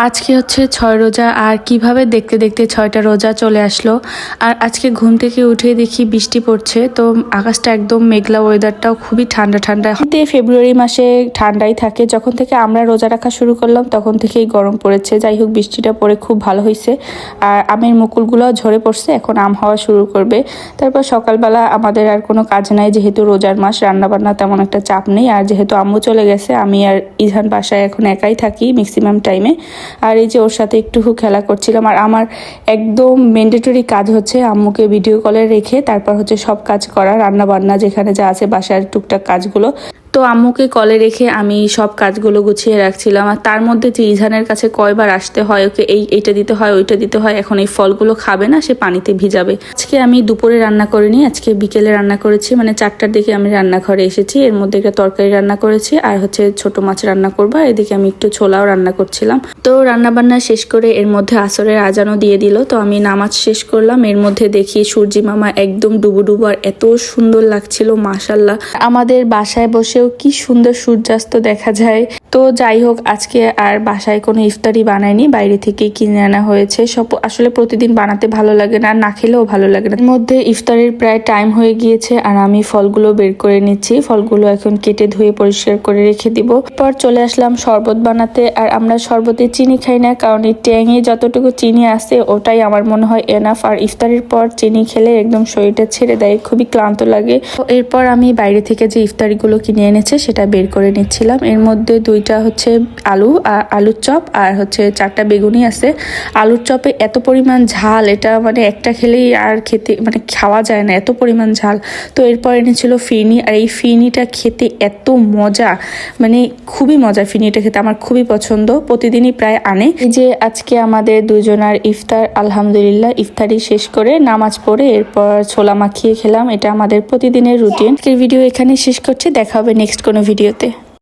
আজকে হচ্ছে 6 রোজা আর কিভাবে দেখতে দেখতে 6টা রোজা চলে আসলো। আর আজকে ঘুম থেকে উঠে দেখি বৃষ্টি পড়ছে, তো আকাশটা একদম মেঘলা, ওয়েদারটাও খুবই ঠান্ডা ঠান্ডা। ফেব্রুয়ারি মাসে ঠান্ডাই থাকে, যখন থেকে আমরা রোজা রাখা শুরু করলাম তখন থেকেই গরম পড়েছে। যাই হোক, বৃষ্টিটা পড়ে খুব ভালো হয়েছে আর আমের মুকুলগুলো ঝরে পড়ছে, এখন আম হওয়া শুরু করবে। তারপর সকালবেলা আমাদের আর কোনো কাজ নাই, যেহেতু রোজার মাস, রান্নাবান্না তেমন একটা চাপ নেই। আর যেহেতু আম্মু চলে গেছে, আমি আর ইজহান বাসায় এখন একাই থাকি ম্যাক্সিমাম টাইমে। আর এই যে ওর সাথে একটু খেলা করছিলাম। আর আমার একদম ম্যান্ডেটরি কাজ হচ্ছে আম্মুকে ভিডিও কলে রেখে তারপর হচ্ছে সব কাজ করা, রান্না বান্না যেখানে যা আছে বাসার টুকটাক কাজগুলো। তো আম্মুকে কলে রেখে আমি সব কাজগুলো গুছিয়ে রাখছিলাম। আর তার মধ্যে যে ইজহানের কাছে কয়বার আসতে হয়, ওকে এইটা দিতে হয়, ওইটা দিতে হয়। এখন এই ফলগুলো খাবে না, সে পানিতে ভিজাবে। আজকে আমি দুপুরে রান্না করিনি, আজকে বিকেলে রান্না করেছি, মানে 4টার দিকে আমি রান্নাঘরে এসেছি। এর মধ্যে একটা তরকারি রান্না করেছি আর হচ্ছে ছোট মাছ রান্না করবো। এদিকে আমি একটু ছোলাও রান্না করছিলাম। তো রান্না বান্না শেষ করে এর মধ্যে আসরের আজানও দিয়ে দিল। তো আমি নামাজ শেষ করলাম। এর মধ্যে দেখি সূর্যি মামা একদম ডুবু ডুবু, আর এত সুন্দর লাগছিল মাশাল্লাহ। আমাদের বাসায় বসে কি সুন্দর সূর্যাস্ত দেখা যায়। তো যাই হোক, আজকে আর বাসায় কোনো ইফতারি বানাইনি, বাইরে থেকে কিনে আনা হয়েছে। সব আসলে প্রতিদিন বানাতে ভালো লাগে না, না খেলেও ভালো লাগে না। এর মধ্যে ইফতারের প্রায় টাইম হয়ে গিয়েছে আর আমি ফলগুলো বের করে নিচ্ছি। ফলগুলো এখন কেটে ধুয়ে পরিষ্কার করে রেখে দিব। পর চলে আসলাম শরবত বানাতে। আর আমরা শরবতে চিনি খাই না, কারণ এই ট্যাঙে যতটুকু চিনি আছে ওটাই আমার মনে হয় এনাফ। আর ইফতারের পর চিনি খেলে একদম শরীরটা ছেড়ে দেয়, খুবই ক্লান্ত লাগে। তো এরপর আমি বাইরে থেকে যে ইফতারিগুলো কিনে এনেছে সেটা বের করে নিচ্ছিলাম। এর মধ্যে দুইটা হচ্ছে আলু আর আলুর চপ, আর হচ্ছে 4টা বেগুনি আছে। আলুর চপে এত পরিমাণ ঝাল, এটা মানে একটা খেলেই আর খেতে মানে খাওয়া যায় না, এত পরিমাণ ঝাল। তো এরপর এনেছিল ফিরনি, আর এই ফিরনিটা খেতে এত মজা, মানে খুবই মজা। ফিরনিটা খেতে আমার খুবই পছন্দ, প্রতিদিনই প্রায় আনে। এই যে আজকে আমাদের দুজনার ইফতার, আলহামদুলিল্লাহ ইফতারি শেষ করে নামাজ পড়ে এরপর ছোলা মাখিয়ে খেলাম। এটা আমাদের প্রতিদিনের রুটিন। আজকের ভিডিও এখানে শেষ করছি, দেখা হবে নেক্সট কোনো ভিডিওতে।